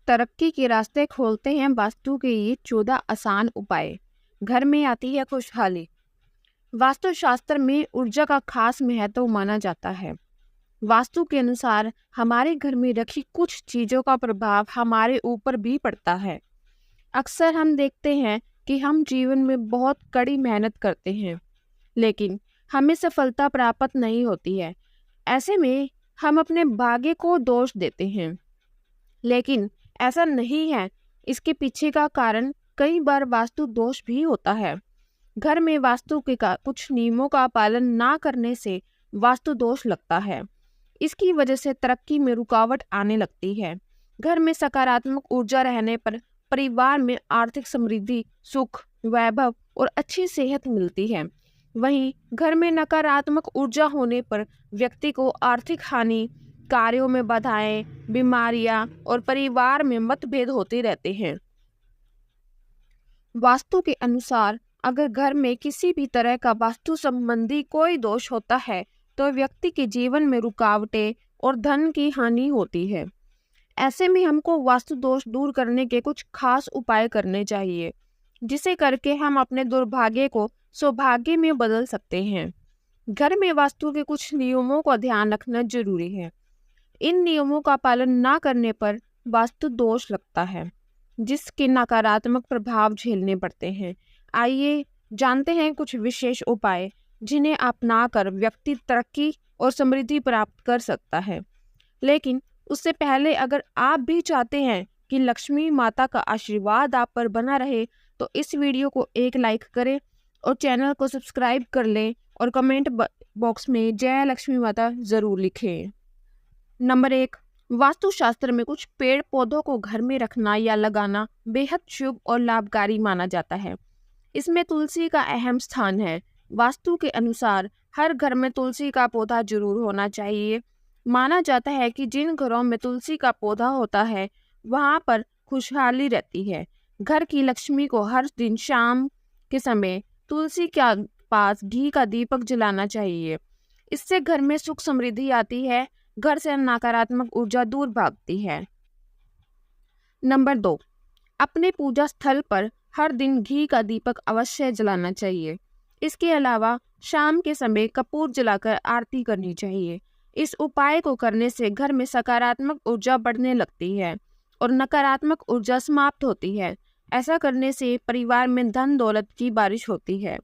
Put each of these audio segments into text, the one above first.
तरक्की के रास्ते खोलते हैं वास्तु के ये 14 आसान उपाय। घर में आती है खुशहाली। वास्तुशास्त्र में ऊर्जा का खास महत्व माना जाता है। वास्तु के अनुसार हमारे घर में रखी कुछ चीजों का प्रभाव हमारे ऊपर भी पड़ता है। अक्सर हम देखते हैं कि हम जीवन में बहुत कड़ी मेहनत करते हैं, लेकिन हमें सफलता प्राप्त नहीं होती है। ऐसे में हम अपने भाग्य को दोष देते हैं, लेकिन ऐसा नहीं है। इसके पीछे का कारण कई बार वास्तु दोष भी होता है। घर में वास्तु के कुछ नियमों का पालन ना करने से वास्तु दोष लगता है। इसकी वजह से तरक्की में रुकावट आने लगती है। घर में सकारात्मक ऊर्जा रहने पर परिवार में आर्थिक समृद्धि, सुख, वैभव और अच्छी सेहत मिलती है। वहीं घर में नकारात्मक ऊर्जा होने पर व्यक्ति को आर्थिक हानि, कार्यों में बाधाएं, बीमारियां और परिवार में मतभेद होते रहते हैं। वास्तु के अनुसार अगर घर में किसी भी तरह का वास्तु संबंधी कोई दोष होता है तो व्यक्ति के जीवन में रुकावटें और धन की हानि होती है। ऐसे में हमको वास्तु दोष दूर करने के कुछ खास उपाय करने चाहिए, जिसे करके हम अपने दुर्भाग्य को सौभाग्य में बदल सकते हैं। घर में वास्तु के कुछ नियमों का ध्यान रखना जरूरी है। इन नियमों का पालन ना करने पर वास्तु दोष लगता है, जिसके नकारात्मक प्रभाव झेलने पड़ते हैं। आइए जानते हैं कुछ विशेष उपाय जिन्हें अपनाकर व्यक्ति तरक्की और समृद्धि प्राप्त कर सकता है। लेकिन उससे पहले अगर आप भी चाहते हैं कि लक्ष्मी माता का आशीर्वाद आप पर बना रहे तो इस वीडियो को एक लाइक करें और चैनल को सब्सक्राइब कर लें और कमेंट बॉक्स में जय लक्ष्मी माता जरूर लिखें। नंबर 1, वास्तुशास्त्र में कुछ पेड़ पौधों को घर में रखना या लगाना बेहद शुभ और लाभकारी माना जाता है। इसमें तुलसी का अहम स्थान है। वास्तु के अनुसार हर घर में तुलसी का पौधा जरूर होना चाहिए। माना जाता है कि जिन घरों में तुलसी का पौधा होता है वहां पर खुशहाली रहती है। घर की लक्ष्मी को हर दिन शाम के समय तुलसी के पास घी का दीपक जलाना चाहिए। इससे घर में सुख समृद्धि आती है, घर से नकारात्मक ऊर्जा दूर भागती है। नंबर 2, अपने पूजा स्थल पर हर दिन घी का दीपक अवश्य जलाना चाहिए। इसके अलावा शाम के समय कपूर जलाकर आरती करनी चाहिए। इस उपाय को करने से घर में सकारात्मक ऊर्जा बढ़ने लगती है और नकारात्मक ऊर्जा समाप्त होती है। ऐसा करने से परिवार में धन दौलत की बारिश होती है।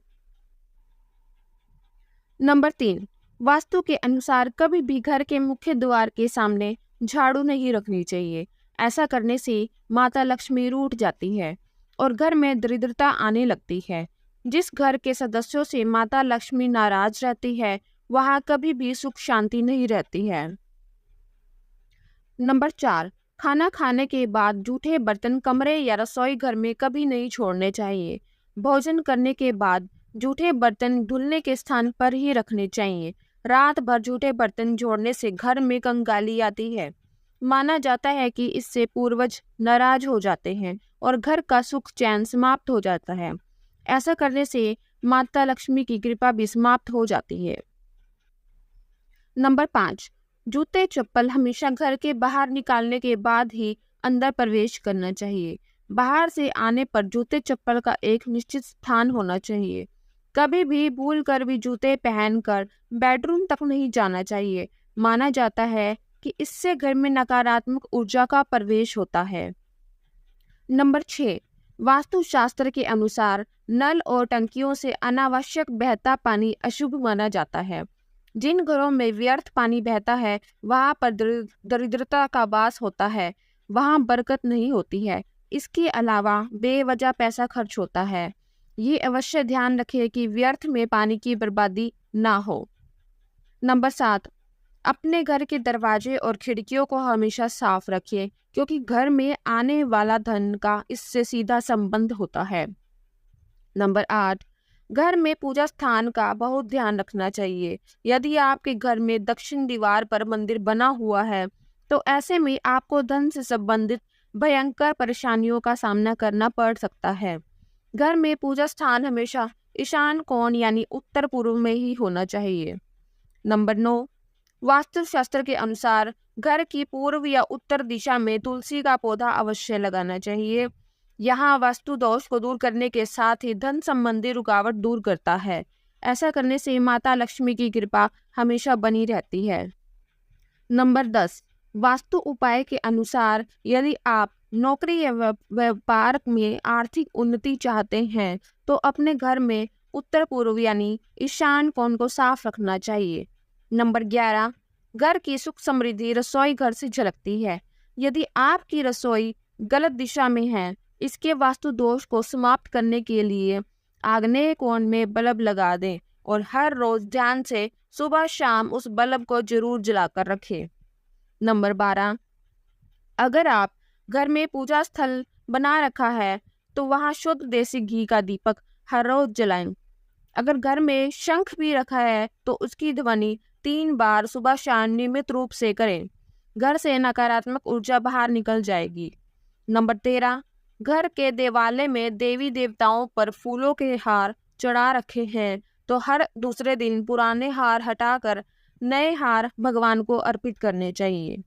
नंबर 3, वास्तु के अनुसार कभी भी घर के मुख्य द्वार के सामने झाड़ू नहीं रखनी चाहिए। ऐसा करने से माता लक्ष्मी रूठ जाती है और घर में दरिद्रता आने लगती है। जिस घर के सदस्यों से माता लक्ष्मी नाराज रहती है वहां कभी भी सुख शांति नहीं रहती है। नंबर 4, खाना खाने के बाद जूठे बर्तन कमरे या रसोई घर में कभी नहीं छोड़ने चाहिए। भोजन करने के बाद जूठे बर्तन धुलने के स्थान पर ही रखने चाहिए। रात भर जूठे बर्तन जोड़ने से घर में कंगाली आती है। माना जाता है कि इससे पूर्वज नाराज हो जाते हैं और घर का सुख चैन समाप्त हो जाता है। ऐसा करने से माता लक्ष्मी की कृपा भी समाप्त हो जाती है। नंबर 5, जूते चप्पल हमेशा घर के बाहर निकालने के बाद ही अंदर प्रवेश करना चाहिए। बाहर से आने पर जूते चप्पल का एक निश्चित स्थान होना चाहिए। कभी भी भूल कर भी जूते पहनकर बेडरूम तक नहीं जाना चाहिए। माना जाता है कि इससे घर में नकारात्मक ऊर्जा का प्रवेश होता है। नंबर 6, वास्तुशास्त्र के अनुसार नल और टंकियों से अनावश्यक बहता पानी अशुभ माना जाता है। जिन घरों में व्यर्थ पानी बहता है वहां पर दरिद्रता का वास होता है, वहां बरकत नहीं होती है। इसके अलावा बेवजह पैसा खर्च होता है। ये अवश्य ध्यान रखें कि व्यर्थ में पानी की बर्बादी ना हो। नंबर 7, अपने घर के दरवाजे और खिड़कियों को हमेशा साफ रखिए, क्योंकि घर में आने वाला धन का इससे सीधा संबंध होता है। नंबर 8, घर में पूजा स्थान का बहुत ध्यान रखना चाहिए। यदि आपके घर में दक्षिण दीवार पर मंदिर बना हुआ है तो ऐसे में आपको धन से संबंधित भयंकर परेशानियों का सामना करना पड़ सकता है। घर में पूजा स्थान हमेशा ईशान कोण यानी उत्तर पूर्व में ही होना चाहिए। नंबर 9, वास्तुशास्त्र के अनुसार घर की पूर्व या उत्तर दिशा में तुलसी का पौधा अवश्य लगाना चाहिए। यहाँ वास्तु दोष को दूर करने के साथ ही धन संबंधी रुकावट दूर करता है। ऐसा करने से माता लक्ष्मी की कृपा हमेशा बनी रहती है। नंबर 10, वास्तु उपाय के अनुसार यदि आप नौकरी या व्यापार में आर्थिक उन्नति चाहते हैं तो अपने घर में उत्तर पूर्व यानी ईशान कोण को साफ रखना चाहिए। नंबर 11, घर की सुख समृद्धि रसोई घर से झलकती है। यदि आपकी रसोई गलत दिशा में है, इसके वास्तु दोष को समाप्त करने के लिए आग्नेय कोण में बल्ब लगा दें और हर रोज ध्यान से सुबह शाम उस बल्ब को जरूर जलाकर रखें। नंबर 12, अगर आप घर में पूजा स्थल बना रखा है तो वहां शुद्ध देसी घी का दीपक हर रोज जलाएं। अगर घर में शंख भी रखा है तो उसकी ध्वनि 3 बार सुबह शाम नियमित रूप से करें। घर से नकारात्मक ऊर्जा बाहर निकल जाएगी। नंबर 13, घर के देवालय में देवी देवताओं पर फूलों के हार चढ़ा रखे हैं तो हर दूसरे दिन पुराने हार हटाकर नए हार भगवान को अर्पित करने चाहिए।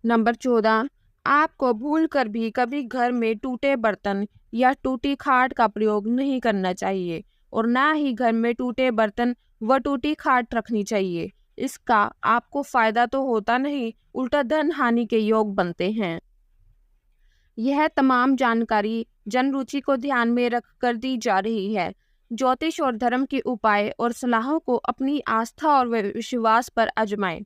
नंबर 14, आपको भूलकर भी कभी घर में टूटे बर्तन या टूटी खाट का प्रयोग नहीं करना चाहिए और ना ही घर में टूटे बर्तन व टूटी खाट रखनी चाहिए। इसका आपको फायदा तो होता नहीं, उल्टा धन हानि के योग बनते हैं। यह तमाम जानकारी जन रुचि को ध्यान में रख कर दी जा रही है। ज्योतिष और धर्म के उपाय और सलाहों को अपनी आस्था और विश्वास पर आजमाएं।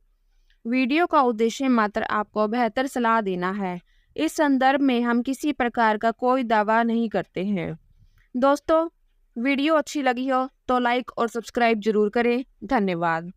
वीडियो का उद्देश्य मात्र आपको बेहतर सलाह देना है। इस संदर्भ में हम किसी प्रकार का कोई दावा नहीं करते हैं। दोस्तों, वीडियो अच्छी लगी हो तो लाइक और सब्सक्राइब जरूर करें। धन्यवाद।